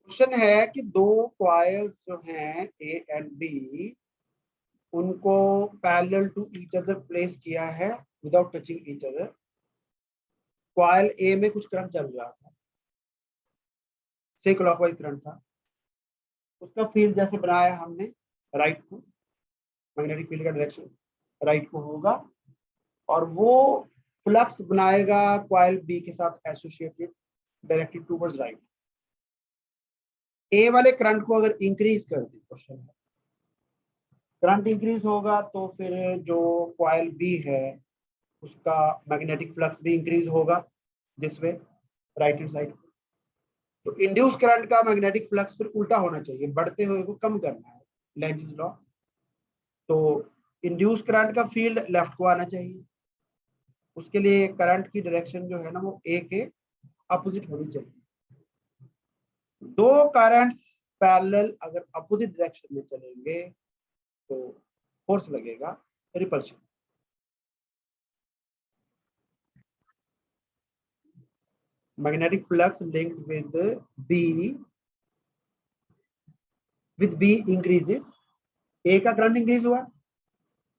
Question है कि दो कॉइल्स जो हैं ए एंड बी, उनको parallel to each other place किया है without touching each other. Coil A में कुछ करंट चल रहा था, से क्लॉकवाइज करंट था। उसका फील्ड जैसे बनाया हमने राइट को, मैग्नेटिक फील्ड का डायरेक्शन राइट को होगा, और वो फ्लक्स बनाएगा कॉइल बी के साथ एसोसिएटेड, डायरेक्टेड टूवर्ड्स राइट। ए वाले करंट को अगर इंक्रीज कर दी, क्वेश्चन है करंट इंक्रीज होगा तो फिर जो कॉइल बी है उसका मैग्नेटिक फ्लक्स भी इंक्रीज होगा this way, right hand side. तो इंड्यूस करंट का मैग्नेटिक फ्लक्स फिर उल्टा होना चाहिए, बढ़ते हुए को कम करना है, लेंज़ लॉ। तो इंड्यूस करंट का फील्ड लेफ्ट को आना चाहिए, उसके लिए करंट की डायरेक्शन जो है ना वो ए के अपोजिट होनी चाहिए। दो करंट्स पैरेलल अगर अपोजिट डायरेक्शन में चलेंगे तो फोर्स लगेगा, repulsion. Magnetic flux linked with B increases. A का करंट इंक्रीज हुआ,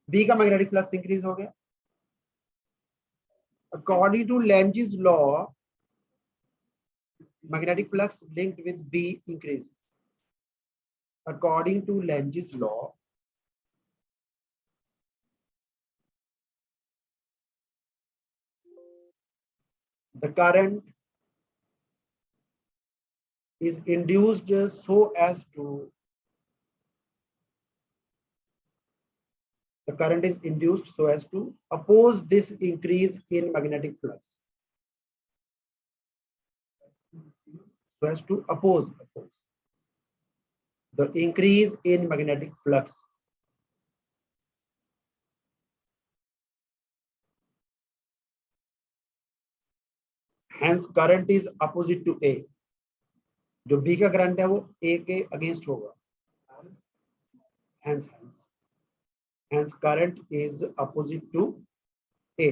बी का मैग्नेटिक फ्लक्स इंक्रीज हो गया। According to Lenz law, magnetic flux linked with B increases. According to Lenz's law, the current is induced so as to oppose this increase in magnetic flux. So as to oppose the increase in magnetic flux. Hence current is opposite to A. जो B का current है वो A के against होगा। Hence current is opposite to A.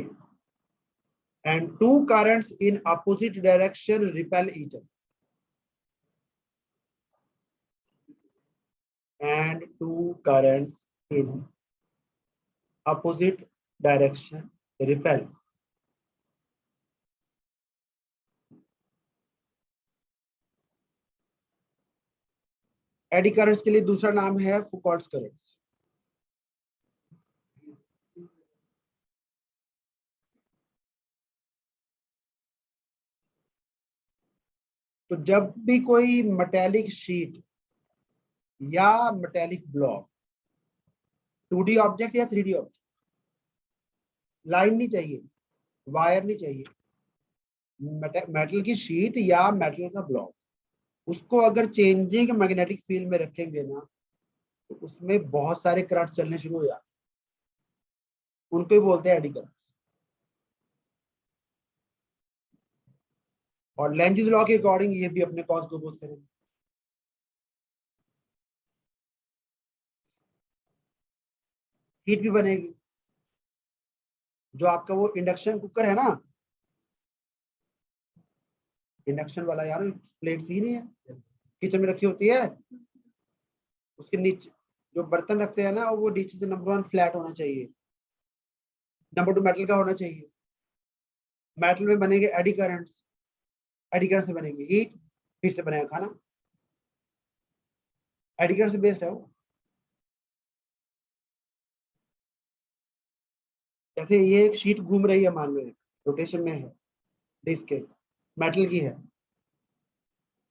And two currents in opposite direction repel each other. And two currents in opposite direction repel. Eddy currents के लिए दूसरा नाम है फुकॉल्ट्स करंट्स। तो जब भी कोई मेटेलिक शीट या मेटेलिक ब्लॉक, 2D ऑब्जेक्ट या 3D ऑब्जेक्ट, लाइन नहीं चाहिए, वायर नहीं चाहिए, मेटल की शीट या मेटल का ब्लॉक, उसको अगर चेंजिंग मैग्नेटिक फील्ड में रखेंगे ना तो उसमें बहुत सारे करंट चलने शुरू हो जाते हैं, उनको ही बोलते हैं एडी करंट। और लेंज़ लॉ के अकॉर्डिंग ये भी अपने कॉज को अपोज करेंगे। हीट भी बनेगी। जो आपका वो इंडक्शन कुकर है ना, इंडक्शन वाला यार, प्लेट सी नहीं है किचन में रखी होती है, उसके नीचे जो बर्तन रखते हैं ना वो नीचे से नंबर 1 फ्लैट होना चाहिए, नंबर 2 मेटल का होना चाहिए। मेटल में बनेंगे एडी करंट्स, एडी करंट से बनेंगे हीट, हीट से बनेगा खाना, एडी करंट से बेस्ड है वो। जैसे ये एक शीट घूम रही है, मान लो रोटेशन में है, डिस्क के मेटल की है,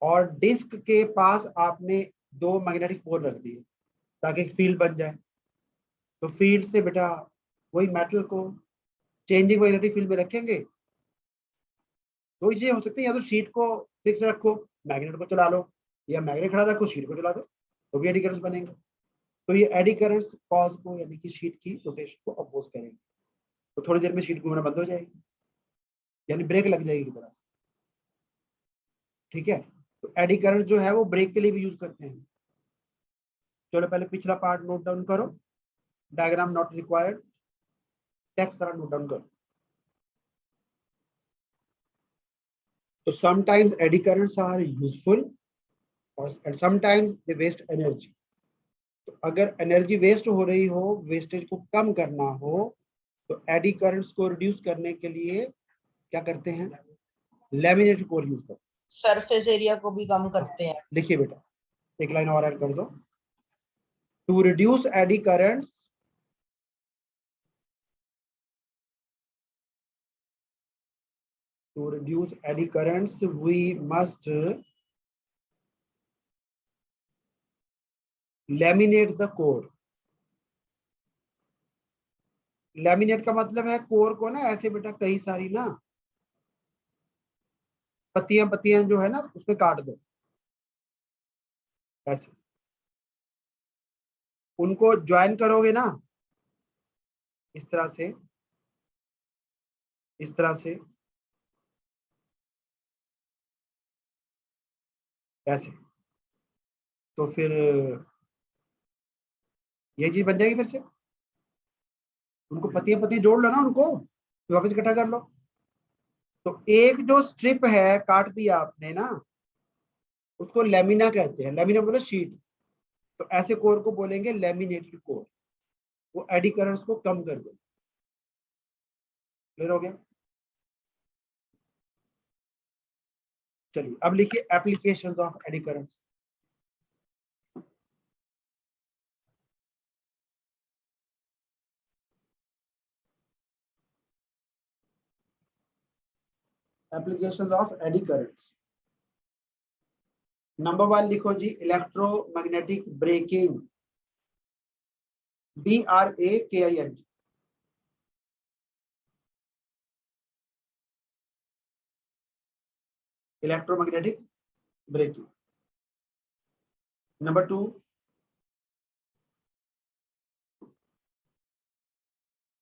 और डिस्क के पास आपने दो मैग्नेटिक पोल रख दिए ताकि एक फील्ड बन जाए। तो फील्ड से बेटा वही मेटल को चेंजिंग मैग्नेटिक फील्ड में रखेंगे। तो ये हो सकते हैं, या तो शीट को फिक्स रखो, मैग्नेट को चला लो, या मैग्नेट खड़ा रखो, शीट को चला दो, तो भी एडी करंट्स बनेंगे। तो ये एडी करंट्स कॉज को यानी कि शीट की रोटेशन को अपोज करेंगे, तो थोड़ी देर में शीट घूमना बंद हो जाएगी, यानी ब्रेक लग जाएगी की तरह से। ठीक है, तो एडी करंट जो है वो ब्रेक के लिए भी यूज करते हैं। चलो पहले पिछला पार्ट नोट डाउन करो, डायग्राम नॉट रिक्वायर्ड, टेक्स्ट तरह नोट डाउन करो। तो sometimes eddy currents are useful and sometimes they waste energy. तो अगर एनर्जी वेस्ट हो रही हो, वेस्टेज को कम करना हो, तो एडी करंट्स को रिड्यूस करने के लिए क्या करते हैं? लैमिनेटेड कोर यूज करते हैं। सरफेस एरिया को भी कम करते हैं। लिखिए बेटा, एक लाइन और ऐड कर दो। To reduce eddy currents, to reduce eddy currents we must laminate the core. Laminate का मतलब है कोर को ना ऐसे बेटा कई सारी ना पत्तियां पत्तियां जो है ना उसमें काट दो, ऐसे उनको ज्वाइन करोगे ना, इस तरह से, इस तरह से, ऐसे, तो फिर ये चीज बन जाएगी। फिर से उनको पत्तियां पत्तियां जोड़ लो ना, उनको वापस इकट्ठा कर लो। तो एक जो स्ट्रिप है काट दिया आपने ना, उसको लेमिना कहते हैं। लेमिना बोले शीट। तो ऐसे कोर को बोलेंगे लेमिनेटेड कोर। वो एडी करंट्स को कम कर दे। क्लियर हो गया? चलिए अब लिखिए applications of eddy currents. Applications of eddy currents. Number 1 लिखो जी, electromagnetic braking, BRAKING। Electromagnetic braking. Number 2,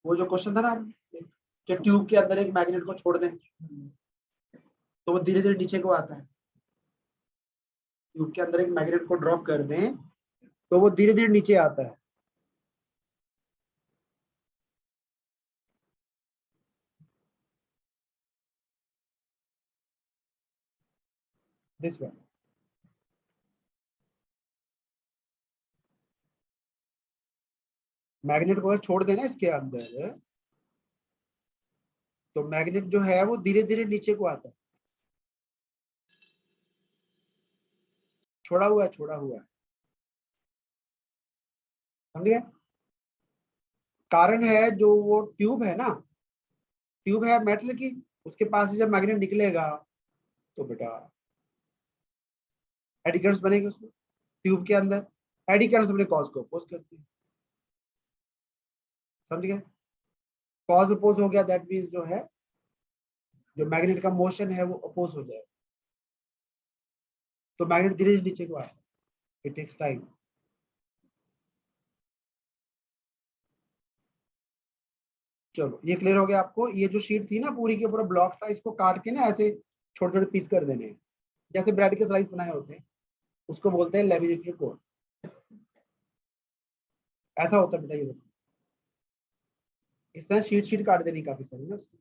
वो जो क्वेश्चन था ना कि ट्यूब के अंदर एक मैग्नेट को छोड़ दें तो वो धीरे धीरे नीचे को आता है। ट्यूब के अंदर एक मैग्नेट को ड्रॉप कर दें तो वो धीरे धीरे नीचे आता है। This one. मैग्नेट को अगर छोड़ देना इसके अंदर तो मैग्नेट जो है वो धीरे धीरे नीचे को आता है। छोड़ा हुआ है, छोड़ा हुआ है। समझिए? कारण है जो वो ट्यूब है ना, ट्यूब है मेटल की, उसके पास से जब मैग्नेट निकलेगा तो बेटा एडी करंट्स बनेंगे उसमें। ट्यूब के अंदर एडी करंट्स अपने कॉज को अपोज करते हैं। समझ गए? कॉज अपोज हो गया, दैट मींस जो है जो मैग्नेट का मोशन है वो अपोज हो जाएगा, तो मैग्नेट धीरे धीरे नीचे को आए। It takes time. चलो ये क्लियर हो गया आपको? ये जो शीट थी ना पूरी के पूरा ब्लॉक था, इसको काट के ना ऐसे छोटे छोटे पीस कर देने हैं, जैसे ब्रेड के स्लाइस बनाए होते हैं, उसको बोलते हैं लैमिनेटेड कोर। ऐसा होता है बेटा, ये देखो इस तरह शीट शीट काट देनी काफी सारी ना उसकी।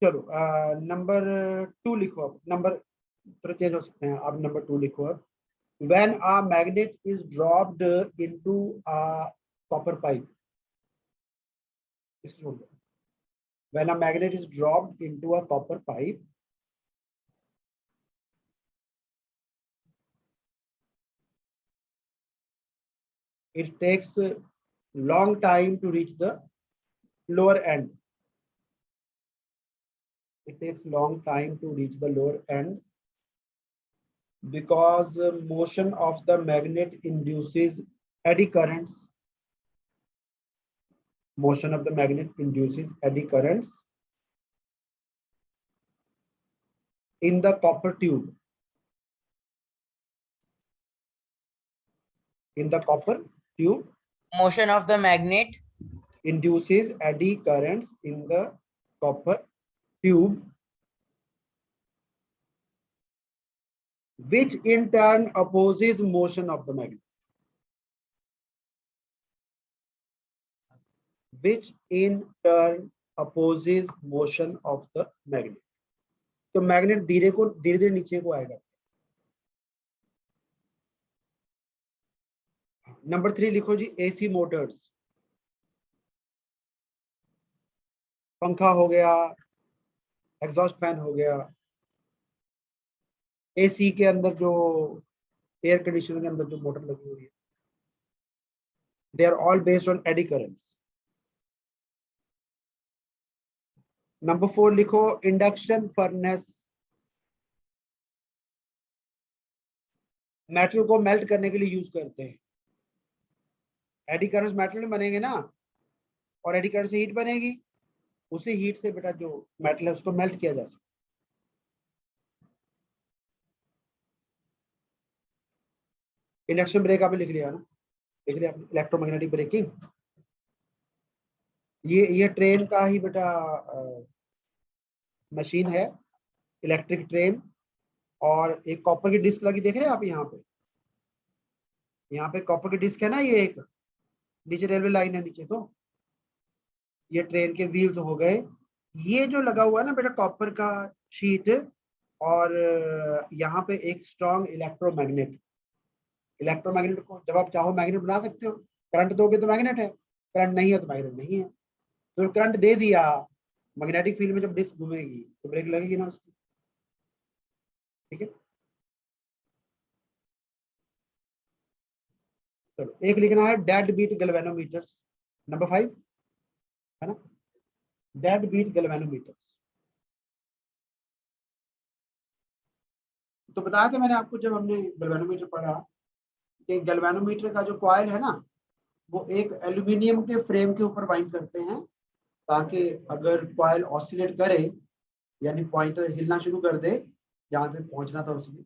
चलो नंबर 2 लिखो। अब नंबर थोड़ा चेंज हो सकते हैं, अब नंबर 2 लिखो। अब when a magnet is dropped into a copper pipe, इसको छोड़ दो। when a magnet is dropped into a copper pipe, it takes a long time to reach the lower end. It takes long time to reach the lower end because motion of the magnet induces eddy currents. Motion of the magnet induces eddy currents in the copper tube. In the copper tube, motion of the magnet induces eddy currents in the copper tube, which in turn opposes motion of the magnet. Which in turn opposes motion of the magnet. तो magnet धीरे धीरे नीचे को आएगा। Number 3 लिखो जी, AC Motors, पंखा हो गया, एग्जॉस्ट फैन हो गया, एसी के अंदर जो एयर कंडीशनर के अंदर जो मोटर लगी हुई है, they are all based on eddy currents. Number 4 लिखो, इंडक्शन फर्नेस, मेटल को मेल्ट करने के लिए यूज करते हैं। एडी करंट्स मेटल में बनेंगे ना, और एडी करंट से हीट बनेगी, उसी हीट से बेटा जो मेटल है उसको मेल्ट किया जा सकता है। इंडक्शन ब्रेक आपने लिख लिया ना, लिख लिया आपने, इलेक्ट्रोमैग्नेटिक ब्रेकिंग। ये ट्रेन का ही बेटा मशीन है, इलेक्ट्रिक ट्रेन, और एक कॉपर की डिस्क लगी, देख रहे हैं आप यहाँ पे कॉपर की डिस्क है ना, ये एक नीचे रेलवे लाइन है नीचे, तो ये ट्रेन के व्हील्स हो गए। ये जो लगा हुआ है ना बेटा कॉपर का शीट, और यहाँ पे एक स्ट्रॉन्ग इलेक्ट्रोमैग्नेट। इलेक्ट्रोमैग्नेट को जब आप चाहो मैग्नेट बना सकते हो, करंट दोगे तो मैग्नेट है, करंट नहीं है तो मैग्नेट नहीं है। तो करंट दे दिया, मैग्नेटिक फील्ड में जब डिस्क घूमेगी तो ब्रेक लगेगी ना उसकी, ठीक है। चलो एक लिखना है, डेड बीट गैल्वेनोमीटर्स, नंबर 5 है ना, डेड बीट गैल्वेनोमीटर्स। तो बताया था मैंने आपको जब हमने गैल्वेनोमीटर पढ़ा, कि गैल्वेनोमीटर का जो कॉइल है ना, वो एक एल्यूमिनियम के फ्रेम के ऊपर बाइंड करते हैं, ताकि अगर कॉइल ऑसिलेट करे, यानी पॉइंटर हिलना शुरू कर दे जहां से पहुंचना था उसमें,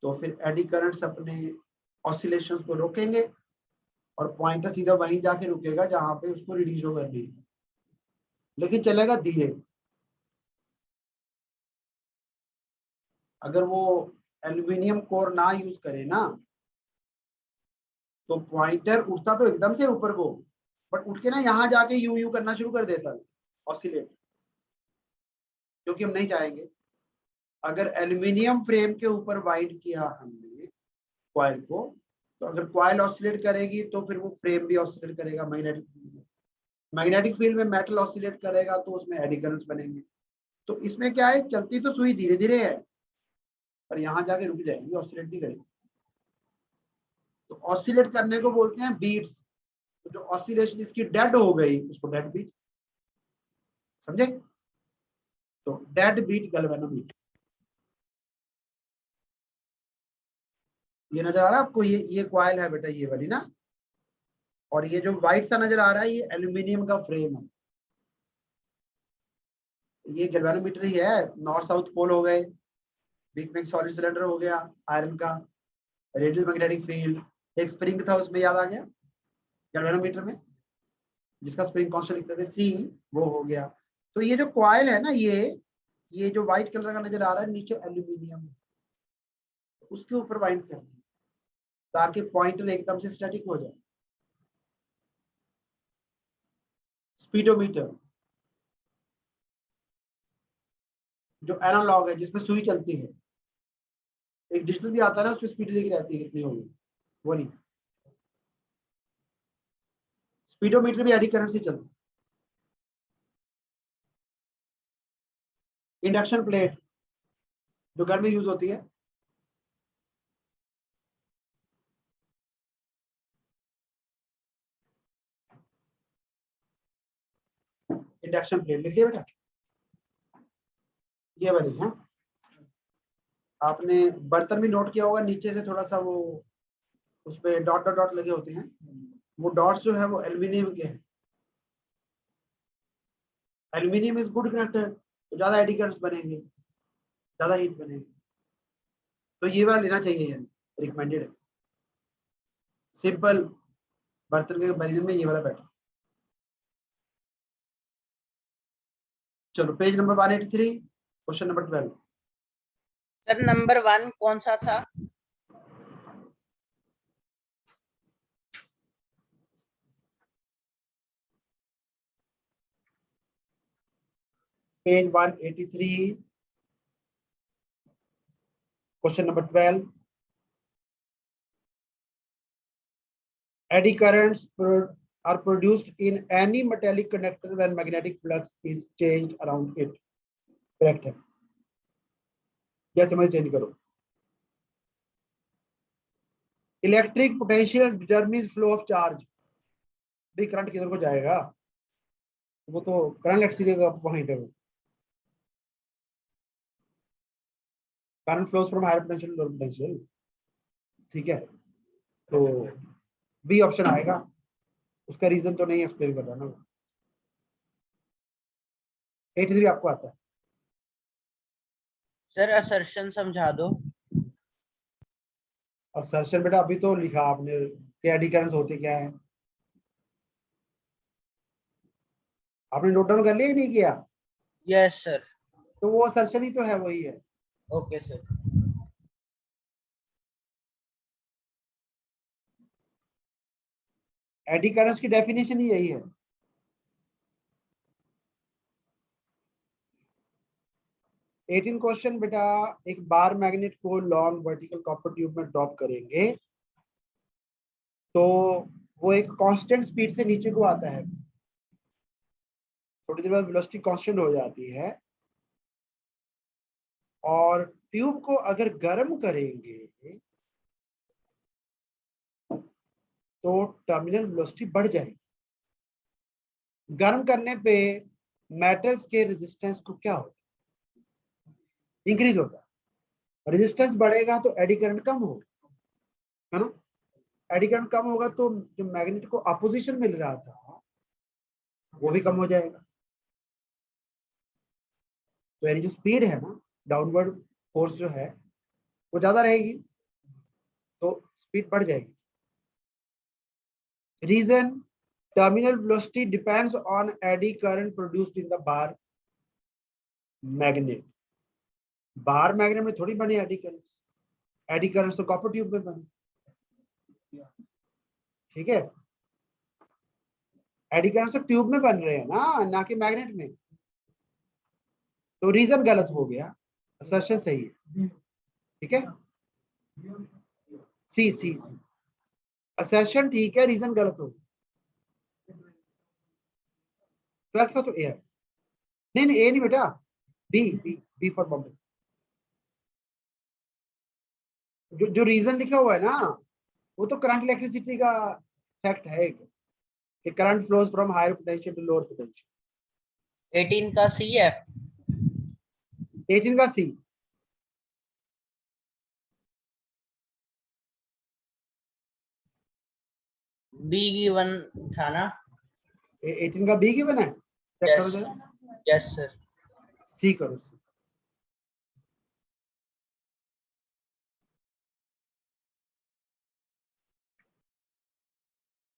तो फिर एडी करंट्स अपने ऑसिलेशंस को रोकेंगे, और पॉइंटर सीधा वहीं जाके रुकेगा जहां पे उसको रिलीज हो करनी है, लेकिन चलेगा धीरे। अगर वो एल्यूमिनियम कोर ना यूज करे ना, तो पॉइंटर उठता तो एकदम से ऊपर को, बट उठ के ना यहाँ जाके यू यू करना शुरू कर देता है, ऑसिलेट, क्योंकि हम नहीं चाहेंगे। अगर एल्यूमिनियम फ्रेम के ऊपर वाइड किया हमने कॉइल को, तो अगर कॉइल ऑसिलेट करेगी तो फिर वो फ्रेम भी ऑसिलेट करेगा मैग्नेटिक फील्ड में। मैग्नेटिक फील्ड में मेटल ऑसिलेट करेगा तो उसमें एडी करंट्स बनेंगे। तो इसमें क्या है, चलती तो सुई धीरे धीरे है, पर यहाँ जाके रुक जाएगी, ऑसिलेट नहीं करेगी। तो ऑसिलेट करने को बोलते हैं बीट्स। तो जो ऑसिलेशन इसकी डेड हो गई उसको डेड बीट, समझे। तो डेड बीट गैल्वेनोमीटर, ये नजर आ रहा है आपको, ये कॉइल है बेटा, ये वाली ना, और ये जो व्हाइट सा नजर आ रहा है ये एल्यूमिनियम का फ्रेम है। ये गैल्वेनोमीटर ही है, नॉर्थ साउथ पोल हो गए, बिग में सॉलिड सिलेंडर हो गया आयरन का, रेडियल मैग्नेटिक फील्ड, एक स्प्रिंग था उसमें, याद आ गया गैल्वेनोमीटर में, जिसका स्प्रिंग कांस्टेंट लिखते थे सी, वो हो गया। तो ये जो कॉइल है ना, ये जो व्हाइट कलर का नजर आ रहा है नीचे एल्यूमिनियम, उसके ऊपर बाइंड करना है, ताकि पॉइंटर एकदम से स्टैटिक हो जाए। स्पीडोमीटर जो एनालॉग है, जिसमें सुई चलती है, एक डिजिटल भी आता है ना, उसमें स्पीड लिखी रहती है कितनी होगी, वो नहीं। स्पीडोमीटर भी एडी करंट से चलता है। इंडक्शन प्लेट जो घर में यूज होती है, इंडक्शन प्लेट लिखिए बेटा, ये वाली है। आपने बर्तन भी नोट किया होगा, नीचे से थोड़ा सा वो उस पे डॉट डॉट डॉट लगे होते हैं, वो डॉट्स जो है वो एल्यूमिनियम के हैं। एल्यूमिनियम इज गुड कंडक्टर, तो ज्यादा एडी करंट्स बनेंगे, ज्यादा हीट बनेगी। तो ये वाला लेना चाहिए, यानी रिकमेंडेड है। सिंपल बर्तन के कंपेरिजन में ये वाला बेटर। चलो page number 183, question number 12। Sir number 1 कौन सा था? Page 183, question number 12। Eddy currents are produced in any metallic conductor when magnetic flux is changed around it. Correct है। जैसे मैं चेंज करो। Electric potential determines flow of charge. भी current किधर को जाएगा, वो तो करंट इलेक्ट्रिसिटी का पॉइंट है। वो current flows from higher potential to lower potential. ठीक है, तो बी ऑप्शन आएगा। उसका रीजन तो नहीं एक्सप्लेन कर रहा ना। 83 आपको आता है सर असर्शन समझा दो। असर्शन बेटा अभी तो लिखा आपने कि एडी करंट्स होते क्या है, आपने नोट डाउन कर लिया कि नहीं किया? Yes sir. तो वो असर्शन ही तो है, वही है। Okay sir. एडी करंट्स की डेफिनेशन ही यही है। एटीन क्वेश्चन बेटा, एक बार मैग्नेट को लॉन्ग वर्टिकल कॉपर ट्यूब में ड्रॉप करेंगे तो वो एक कांस्टेंट स्पीड से नीचे को आता है। थोड़ी देर बाद वेलोसिटी कांस्टेंट हो जाती है और ट्यूब को अगर गर्म करेंगे तो टर्मिनल वेलोसिटी बढ़ जाएगी। गर्म करने पे मेटल्स के रेजिस्टेंस को क्या होगा, इंक्रीज होगा। रेजिस्टेंस बढ़ेगा तो एडी करंट कम होगा, है ना। एडी करंट कम होगा तो जो मैग्नेट को अपोजिशन मिल रहा था वो भी कम हो जाएगा। तो यानी जो स्पीड है ना, डाउनवर्ड फोर्स जो है वो ज्यादा रहेगी तो स्पीड बढ़ जाएगी। Reason, terminal velocity depends on eddy current produced in the bar magnet. Bar magnet में थोड़ी बने एडी करंट, एडी करंट तो कॉपर ट्यूब में बने। ठीक है, एडी करंट तो ट्यूब में बन रहे हैं ना कि मैग्नेट में। तो रीजन गलत हो गया, असर्शन सही है। ठीक है, सी सी सी असर्शन ठीक है, रीजन गलत हो गया। 12th का तो ए है। नहीं नहीं, ए नहीं बेटा, B B B for Bombay. जो रीजन लिखा हुआ है ना वो तो करंट इलेक्ट्रिसिटी का फैक्ट है कि current flows from higher potential to lower potential. 18 का सी है। 18 का सी। बी गिवन था ना। 18 का बी की बना है, चेक करो यस जरा। Yes sir. सी करो सी।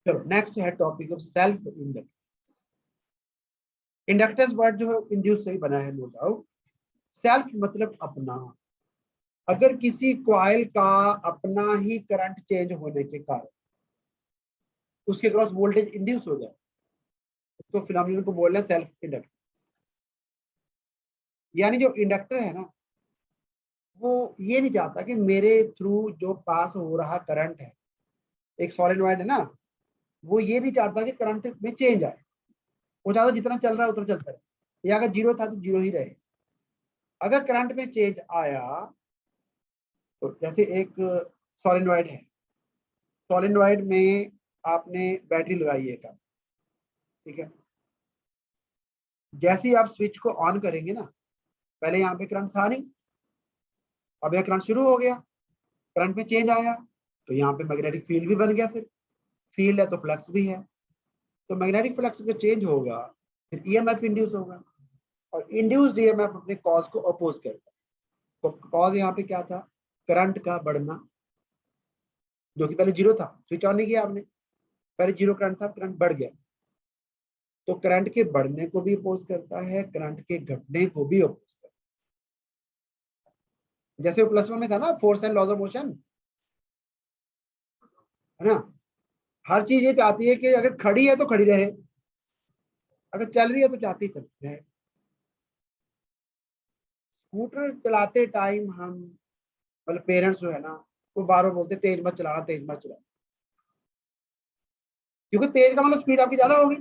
चलो नेक्स्ट है topic of self inductance. Inductance word जो है इंड्यूस से ही बना है, नो डाउट। सेल्फ मतलब अपना। अगर किसी कॉइल का अपना ही करंट चेंज होने के कारण उसके क्रॉस वोल्टेज इंड्यूस हो जाए तो फिनोमिनन को बोल रहे हैं सेल्फ इंडक्टेंस। यानी जो इंडक्टर है ना वो ये नहीं चाहता कि मेरे थ्रू जो पास हो रहा करंट है, एक सॉलिनॉइड है ना, वो ये नहीं चाहता कि करंट में चेंज आए। वो चाहता जितना चल रहा है उतना चलता रहे, या अगर जीरो था तो जीरो ही रहे। अगर करंट में चेंज आया तो जैसे एक सॉलिनॉइड है, सॉलिनॉइड में आपने बैटरी लगाई है एक, ठीक है। जैसे ही आप स्विच को ऑन करेंगे ना, पहले यहाँ पे करंट था नहीं, अब यह करंट शुरू हो गया, करंट में चेंज आया तो यहाँ पे मैग्नेटिक फील्ड भी बन गया। फिर फील्ड है तो फ्लक्स भी है, तो मैग्नेटिक फ्लक्स का चेंज होगा फिर ईएमएफ इंड्यूस होगा, और इंड्यूस्ड ईएमएफ अपने कॉज को अपोज करता है। तो कॉज यहाँ पे क्या था, करंट का बढ़ना, जो कि पहले जीरो था, स्विच ऑन नहीं किया आपने, पहले जीरो करंट था, करंट बढ़ गया तो करंट के बढ़ने को भी अपोज करता है, करंट के घटने को भी अपोज करता है। जैसे वो प्लस वन में था ना, force and laws of motion, है ना। हर चीज ये चाहती है कि अगर खड़ी है तो खड़ी रहे, अगर चल रही है तो चाहती चल रहे। स्कूटर चलाते टाइम हम मतलब पेरेंट्स जो है ना वो बार बार बोलते तेज मत चलाना, तेज मत चलाना, क्योंकि तेज का मतलब स्पीड आपकी ज्यादा होगी।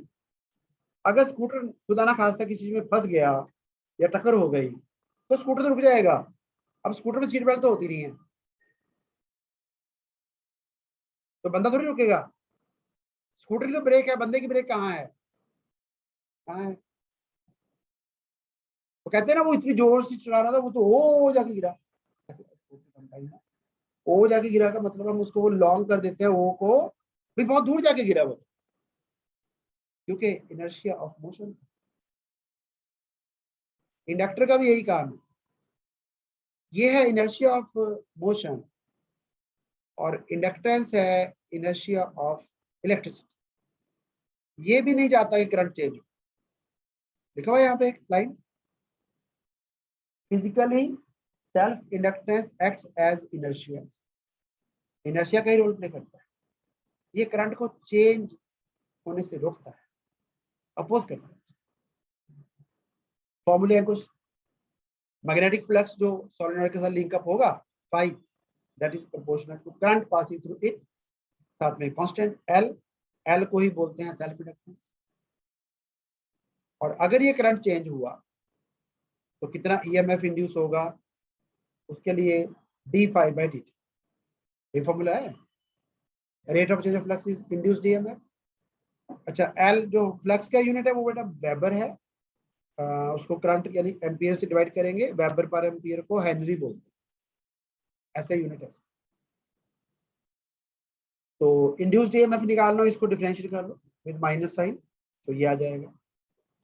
अगर स्कूटर खुदा ना खास्ता किसी चीज में फंस गया या टक्कर हो गई तो स्कूटर तो रुक जाएगा। अब स्कूटर में सीट बेल्ट तो होती नहीं है, तो बंदा थोड़ी रुकेगा। स्कूटर की तो ब्रेक है, बंदे की ब्रेक कहाँ है? कहाँ है? वो कहते हैं ना वो इतनी जोर से चला रहा था वो तो ओ जाके गिरा। ओ जाके गिरा का मतलब हम उसको वो लॉन्ग कर देते हैं, ओ को भी बहुत दूर जाके गिरा वो, क्योंकि इनर्शिया ऑफ मोशन। इंडक्टर का भी यही काम है, ये है इनर्शिया ऑफ मोशन और इंडक्टेंस है इनर्शिया ऑफ इलेक्ट्रिसिटी। ये भी नहीं चाहता कि करंट चेंज हो। लिखा हुआ है यहाँ पे एक लाइन, physically self inductance acts as inertia. Inertia का ही रोल प्ले करता है, ये करंट को चेंज होने से रोकता है, अपोज करता है। फॉर्मूले हैं कुछ, मैग्नेटिक फ्लक्स जो सोलेनॉइड के साथ लिंक अप होगा phi, that is proportional to current passing through it, साथ में कांस्टेंट एल, एल को ही बोलते हैं सेल्फ इंडक्टेंस। और अगर ये करंट चेंज हुआ तो कितना ईएमएफ इंड्यूस होगा, उसके लिए d phi by d t, ये फॉर्मूला है। Rate of change of flux is induced EMF. अच्छा, एल जो फ्लक्स का यूनिट है वो बेटा वेबर है, उसको करंट यानी एम्पियर से डिवाइड करेंगे, वेबर पर एम्पियर को हेनरी बोलते हैं, ऐसा यूनिट है। तो इंड्यूस्ड ईएमएफ निकालना, इसको डिफरेंशिएट कर लो विद माइनस साइन, तो ये आ जाएगा।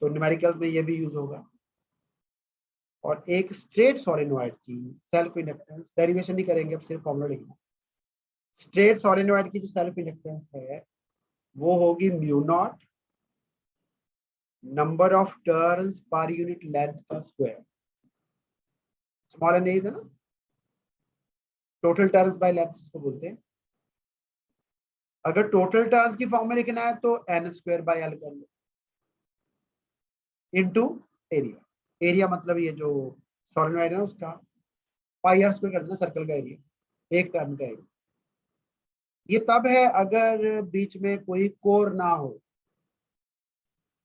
तो न्यूमेरिकल में ये भी यूज होगा। और एक स्ट्रेट सोलेनॉइड की सेल्फ इंडक्टेंस, डेरिवेशन नहीं करेंगे, अब सिर्फ फॉर्मूला लिखना। स्ट्रेट सोलेनॉइड की जो सेल्फ इंडक्टेंस है वो होगी mu naught number of turns per unit length का स्क्वायर। स्मॉल एन था ना, टोटल टर्न्स बाय लेंथ इसको बोलते हैं। अगर टोटल टर्न्स की फॉर्म में लिखना है तो एन स्क्वायर बाय एल कर लो इनटू एरिया। एरिया मतलब ये जो सोलेनॉइड है ना उसका पाई आर स्क्वायर कर देना, सर्कल का एरिया, एक टर्न का एरिया। ये तब है अगर बीच में कोई कोर ना हो,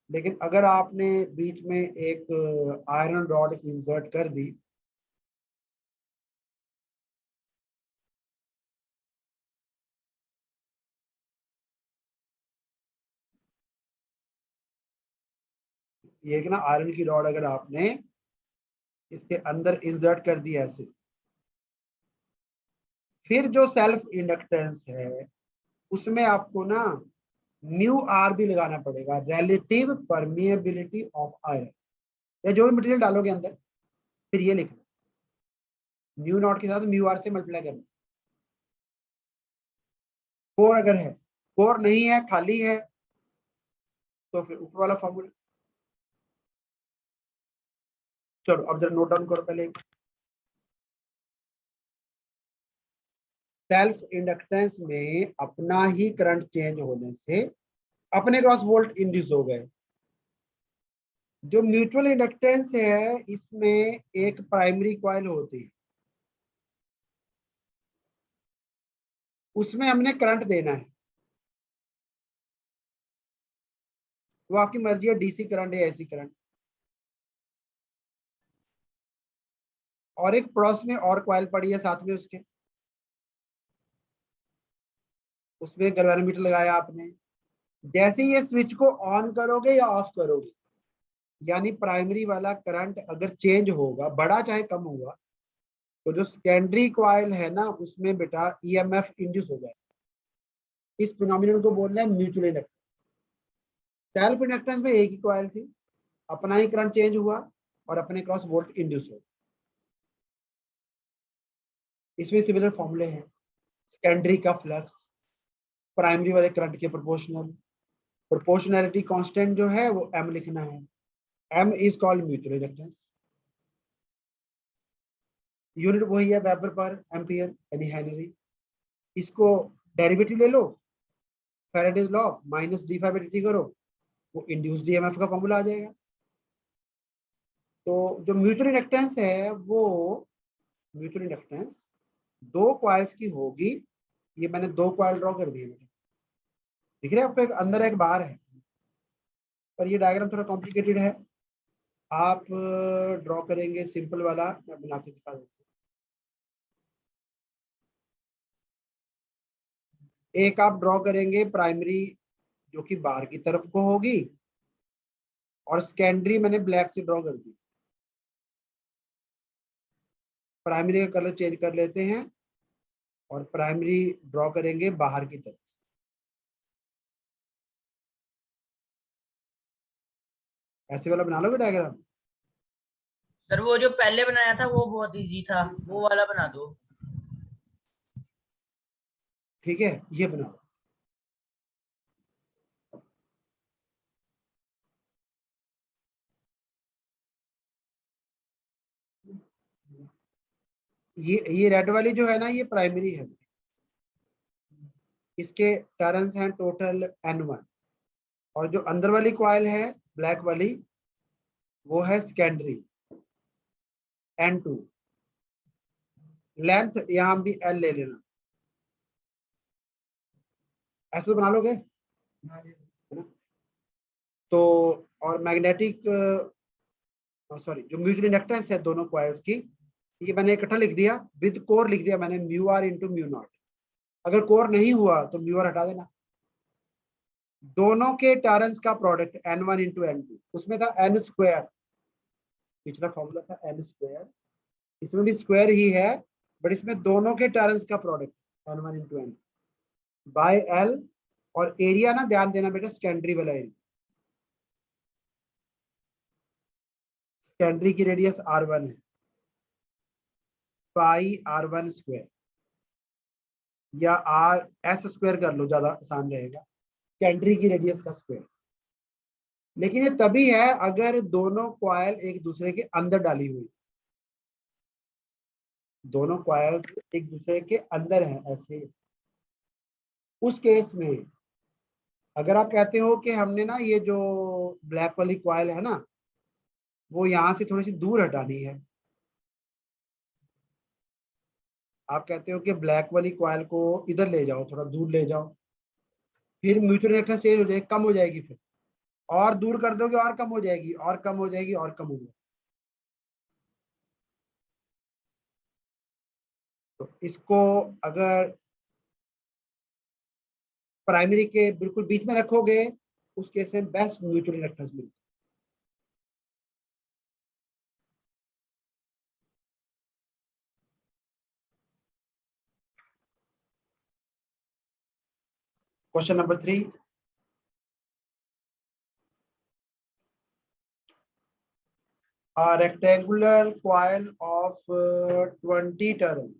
लेकिन अगर आपने बीच में एक आयरन रॉड इंसर्ट कर दी, ये कि ना आयरन की रॉड अगर आपने इसके अंदर इंसर्ट कर दी ऐसे, फिर जो सेल्फ इंडक्टेंस है उसमें आपको ना न्यू आर भी लगाना पड़ेगा, रिलेटिव परमिएबिलिटी ऑफ आयरन, या जो भी मटेरियल डालोगे अंदर, फिर ये लिखना न्यू नॉट के साथ म्यू आर से मल्टीप्लाई करना। कोर अगर है, कोर नहीं है, खाली है, तो फिर ऊपर वाला फॉर्मूला। चलो अब जरा नोट डाउन करो पहले। सेल्फ इंडक्टेंस में अपना ही करंट चेंज होने से अपने क्रॉस वोल्ट इंड्यूस हो गए। जो म्यूचुअल इंडक्टेंस है इसमें एक प्राइमरी कॉइल होती है, उसमें हमने करंट देना है, वो आपकी मर्जी है, डीसी करंट या एसी करंट। और एक पड़ोस में और कॉइल पड़ी है साथ में उसके, उसमें गैल्वेनोमीटर लगाया आपने। जैसे ये स्विच को ऑन करोगे या ऑफ करोगे, यानी प्राइमरी वाला करंट अगर चेंज होगा, बड़ा चाहे कम होगा, तो जो सेकेंडरी कॉइल है ना उसमें बेटा ईएमएफ इंड्यूस हो जाए। इस फिनोमिनन को बोल रहे हैं म्यूचुअल इंडक्टेंस। सेल्फ इंडक्टेंस में एक ही कॉइल थी, अपना ही करंट चेंज हुआ और अपने क्रॉस वोल्ट इंड्यूस हो। इसमें सिमिलर फॉर्मूले हैं, सेकेंडरी का फ्लक्स प्राइमरी वाले करंट के प्रोपोर्शनल, प्रोपोर्शनैलिटी कांस्टेंट जो है वो m लिखना है, m is called mutual inductance. Unit वही है वेबर पर एम्पियर यानी हेनरी। इसको डेरिवेटिव ले लो, Faraday's law minus d phi by d t करो, वो इंड्यूस्ड ईएमएफ का फॉर्मूला आ जाएगा। तो जो म्यूचुअल इंडक्टेंस है वो म्यूचुअल इंडक्टेंस दो कॉइल्स की होगी। ये मैंने दो कॉइल ड्रॉ कर दिए, दिख रहे हैं आपको, एक अंदर एक बाहर है, पर ये डायग्राम थोड़ा कॉम्प्लिकेटेड है। आप ड्रॉ करेंगे सिंपल वाला, मैं बना के दिखा देता हूँ। एक आप ड्रॉ करेंगे प्राइमरी जो कि बाहर की तरफ को होगी, और सेकेंडरी मैंने ब्लैक से ड्रॉ कर दी। प्राइमरी का कलर चेंज कर लेते हैं और प्राइमरी ड्रॉ करेंगे बाहर की तरफ। ऐसे वाला बना लोगे डायग्राम? सर वो जो पहले बनाया था वो बहुत इजी था, वो वाला बना दो। ठीक है, ये बनाओ। ये रेड वाली जो है ना, ये प्राइमरी है। इसके टर्न्स हैं टोटल N1, और जो अंदर वाली कॉइल है ब्लैक वाली वो है सेकेंडरी N2। लेंथ यहां भी L ले लेना। ऐसे तो बना लोगे, है ना? तो और मैग्नेटिक सॉरी जो म्यूचुअल इंडक्टेंस है दोनों कॉइल्स की, ये मैंने इकट्ठा लिख दिया, विद कोर लिख दिया मैंने, mu R into mu naught. अगर कोर नहीं हुआ तो म्यू आर हटा देना। दोनों के टर्न्स का प्रोडक्ट N1 इंटू N2, उसमें था N स्क्वायर, पिछला फॉर्मूला था N स्क्वायर, इसमें भी स्क्वायर ही है, बट इसमें दोनों के टर्न्स का product N1 into N2 by L। और एरिया ना ध्यान देना बेटा, सेकेंडरी वाला एरिया, सेकेंडरी की रेडियस R1 है, पाई R1 स्क्वायर, या R S स्क्वायर कर लो, ज्यादा आसान रहेगा, सेकेंडरी की रेडियस का स्क्वायर। लेकिन ये तभी है अगर दोनों कॉइल एक दूसरे के अंदर डाली हुई, दोनों कॉइल्स एक दूसरे के अंदर हैं ऐसे, उस केस में अगर आप कहते हो कि हमने ना ये जो ब्लैक वाली कॉइल है ना, वो यहां से थोड़ी सी दूर हटानी है, आप कहते हो कि ब्लैक वाली कॉइल को इधर ले जाओ, थोड़ा दूर ले जाओ, फिर म्यूचुअल रिएक्टेंस चेंज हो जाएगी, कम हो जाएगी, फिर और दूर कर दोगे और कम हो जाएगी, और कम हो जाएगी, और कम हो जाएगी। तो इसको अगर प्राइमरी के बिल्कुल बीच में रखोगे, उस केस में बेस्ट म्यूचुअल रिएक्टेंस मिलती है। Question number 3, a rectangular coil of 20 turns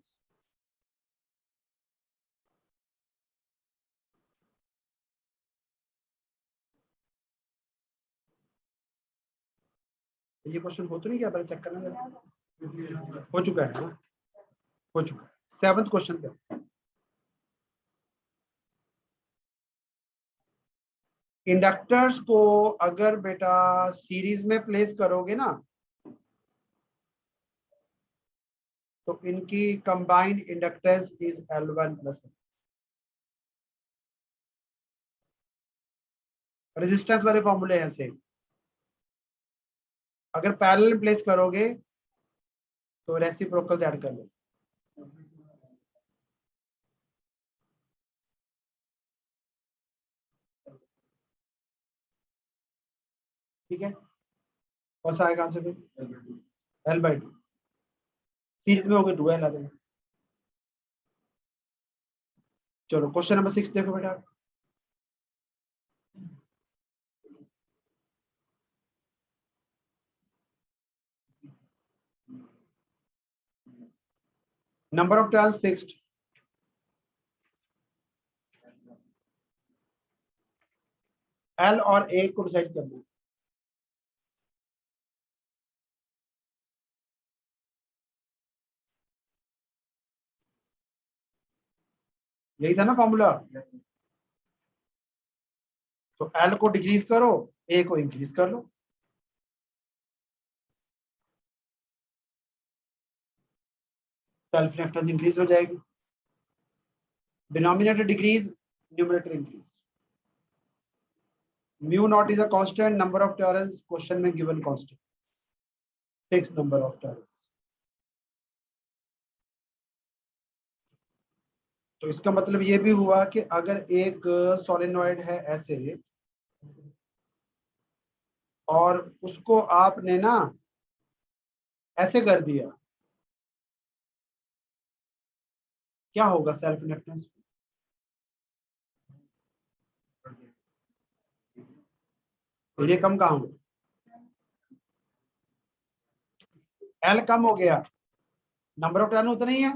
ये क्वेश्चन हो तो नहीं गया, पहले चेक करना जरा। हो चुका है ना, हो चुका है। 7th क्वेश्चन पे, इंडक्टर्स को अगर बेटा सीरीज में प्लेस करोगे ना, तो इनकी combined inductance is L1 plus. Resistance वाले फॉर्मूले हैं सेम। अगर पैरेलल प्लेस करोगे तो रेसिप्रोकल ऐड कर लो। ठीक है, कौन सा आएगा आंसर? L/2, सीरीज में हो गए 2L आ जाएगा। चलो क्वेश्चन नंबर 6 देखो बेटा, number of turns fixed, L और A को डिसाइड करना है। यही था ना फॉर्मूला, तो L को डिक्रीज करो, A को इंक्रीज कर लो। सेल्फ इनडक्टेंस इंक्रीज हो जाएगी, denominator decrease, numerator increase. Mu naught is a constant, number of turns question में given constant, fix number of turns. तो इसका मतलब ये भी हुआ कि अगर एक सोलेनॉइड है ऐसे और उसको आपने ना ऐसे कर दिया, क्या होगा सेल्फ इंडक्टेंस? तो ये कम कहाँ हो, एल कम हो गया, नंबर ऑफ टर्न उतना ही है,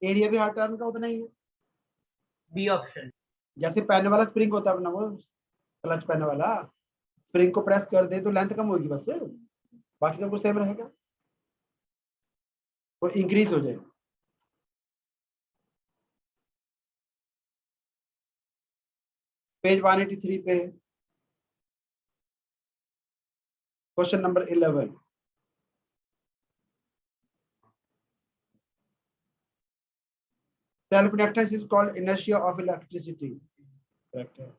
एरिया भी हर टर्न का उतना ही है। B option. जैसे पेन वाला स्प्रिंग होता है अपना, वो क्लच पेन वाला स्प्रिंग को प्रेस कर दे तो लेंथ कम होगी बस, बाकी सब कुछ सेम रहेगा, वो इंक्रीज हो जाएगा। पेज 183 पे question number 11, self inductance is called inertia of electricity. Correct है।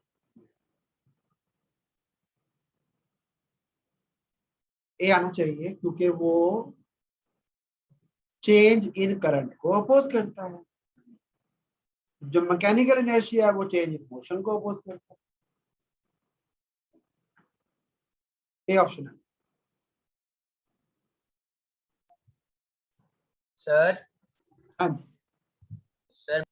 ए आना चाहिए क्योंकि वो चेंज इन करंट को अपोज करता है, जो मैकेनिकल इनर्शिया है वो चेंज इन मोशन को अपोज करता है। ए ऑप्शन है। सर। हाँ जी, सर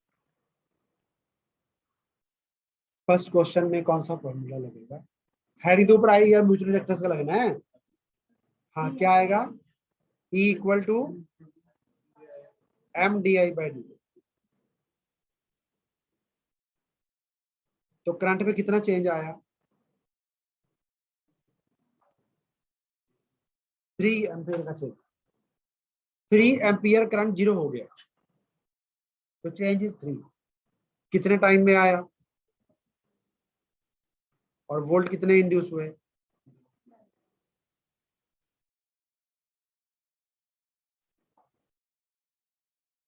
फर्स्ट क्वेश्चन में कौन सा फॉर्मूला लगेगा? हेडिंग तो ऊपर आई है, म्यूचुअल रिएक्टेंस का लगना है। हाँ, क्या आएगा? E equal to M d i by d. तो करंट में कितना चेंज आया? 3 एम्पियर का चेंज। 3 एम्पियर करंट जीरो हो गया, तो चेंज इज 3। कितने टाइम में आया और वोल्ट कितने इंड्यूस हुए?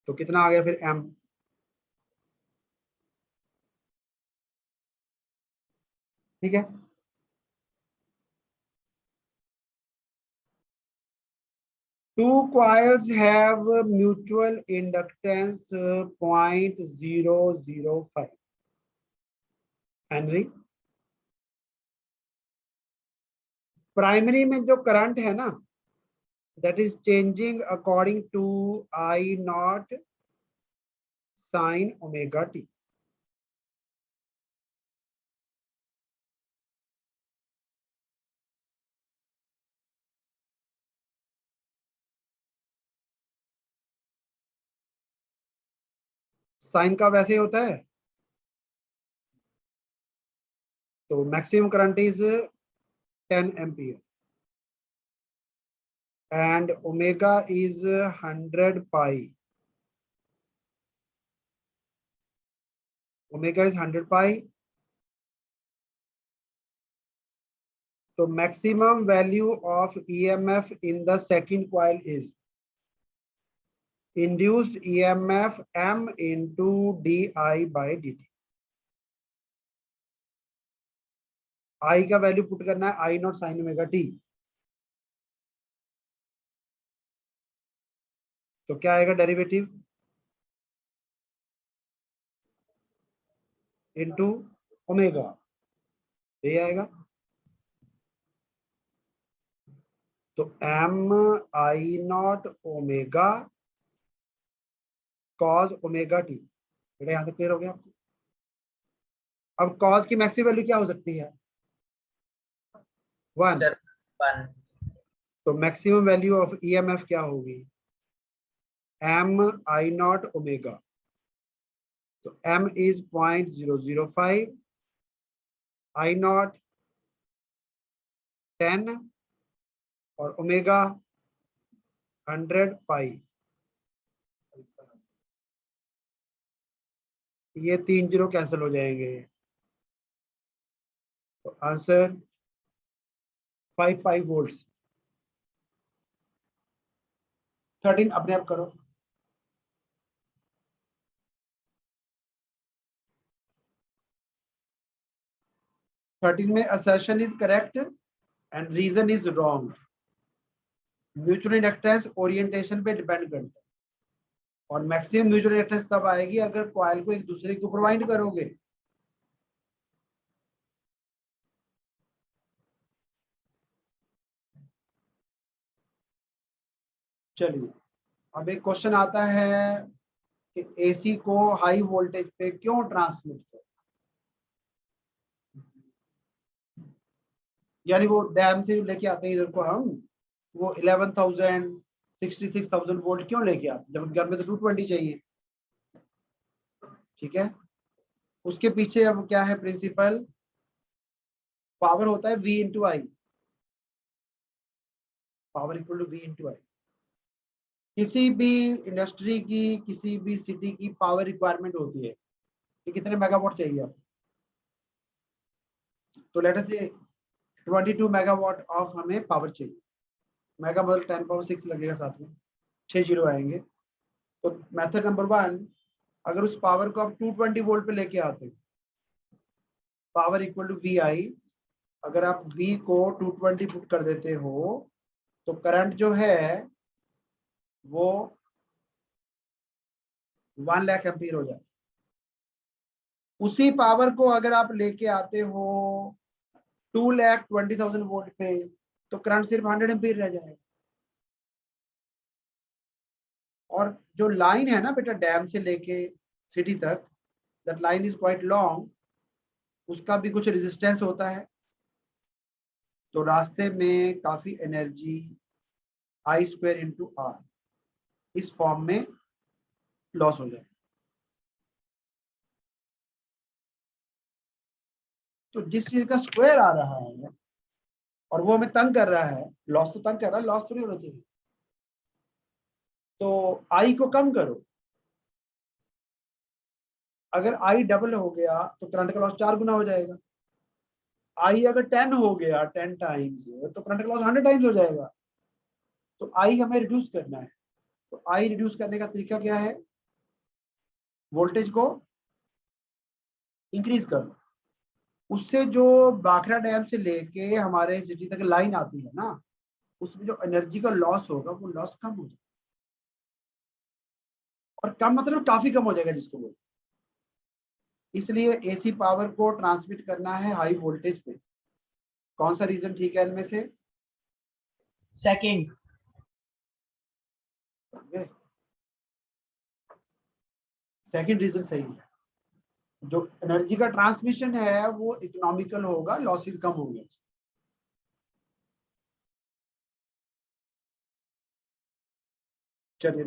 तो कितना आ गया फिर एम? ठीक है, two coils have mutual inductance 0.005 Henry. Primary में जो करंट है ना, that is changing according to I naught sin omega t। Sine का वैसे होता है, तो maximum current is 10 ampere and omega is 100 pi। omega is 100 pi। So maximum value of EMF in the second coil is induced EMF M into di by dt। I का value put करना है I naught sine omega T. तो क्या आएगा derivative? Into omega, ये आएगा। तो M I naught omega cos omega T. बेटा यहां तक क्लियर हो गया आपको? अब कॉस की मैक्सिमम वैल्यू क्या हो सकती है? 1। सर 1। तो मैक्सिमम वैल्यू ऑफ ईएमएफ क्या होगी? M I naught omega. तो एम इज 0.005, आई नॉट 10 और ओमेगा 100 पाई। ये 3 जीरो कैंसिल हो जाएंगे, तो आंसर 5 पाई वोल्ट्स। 13 अपने आप करो। थर्टीन में assertion is correct and reason is wrong। Mutual inductance orientation पे डिपेंड करता है, और मैक्सिमम म्यूचुअल इंडक्टेंस तब आएगी अगर कॉइल को एक दूसरे को प्रोवाइड करोगे। चलिए, अब एक क्वेश्चन आता है कि एसी को हाई वोल्टेज पे क्यों ट्रांसमिट करें, यानी वो डैम से लेके आते हैं इधर को हम, वो 11,000 66,000 वोल्ट क्यों लेके आते हैं, जब घर में तो 220 चाहिए। ठीक है, उसके पीछे अब क्या है प्रिंसिपल, पावर होता है V into I, power equal to V into I. किसी भी इंडस्ट्री की, किसी भी सिटी की पावर रिक्वायरमेंट होती है कि कितने मेगावाट चाहिए आपको, तो लेट अस से 22 मेगावाट ऑफ हमें पावर चाहिए। मेगा मतलब 10 पावर 6 लगेगा, साथ में 6 जीरो आएंगे। तो मेथड नंबर 1, अगर उस पावर को आप 220 वोल्ट पे लेके आते हैं, पावर इक्वल टू वी आई, अगर आप V को 220 पुट कर देते हो तो करंट जो है वो 1 लाख एम्पीयर हो जाता है। उसी पावर को अगर आप लेके आते हो 2,20,000 वोल्ट पे, तो करंट सिर्फ 100 एम्पीयर रह जाएगा। और जो लाइन है ना बेटा डैम से लेके सिटी तक, that line is quite long, उसका भी कुछ रेजिस्टेंस होता है, तो रास्ते में काफी energy I square into R इस फॉर्म में लॉस हो जाए। तो जिस चीज का स्क्वायर आ रहा है और वो हमें तंग कर रहा है, लॉस तो तंग कर रहा है, लॉस थोड़ी होना चाहिए। तो आई को कम करो, अगर आई डबल हो गया तो करंट का लॉस 4 गुना हो जाएगा। आई अगर 10 हो गया 10 टाइम्स, तो करंट का लॉस 100 टाइम्स हो जाएगा। तो आई हमें रिड्यूस करना है, तो आई रिड्यूस करने का तरीका क्या है, वोल्टेज को इंक्रीज करो। उससे जो बाखरा डैम से लेके हमारे सिटी तक लाइन आती है ना, उसमें जो एनर्जी का लॉस होगा वो लॉस कम हो जाएगा, और कम मतलब काफी कम हो जाएगा जिसको बोलते हैं। इसलिए एसी पावर को ट्रांसमिट करना है हाई वोल्टेज पे। कौन सा रीजन ठीक है इनमें से? सेकंड। सेकंड रीजन सही है, जो एनर्जी का ट्रांसमिशन है वो इकोनॉमिकल होगा, लॉसेस कम होंगे। चलिए।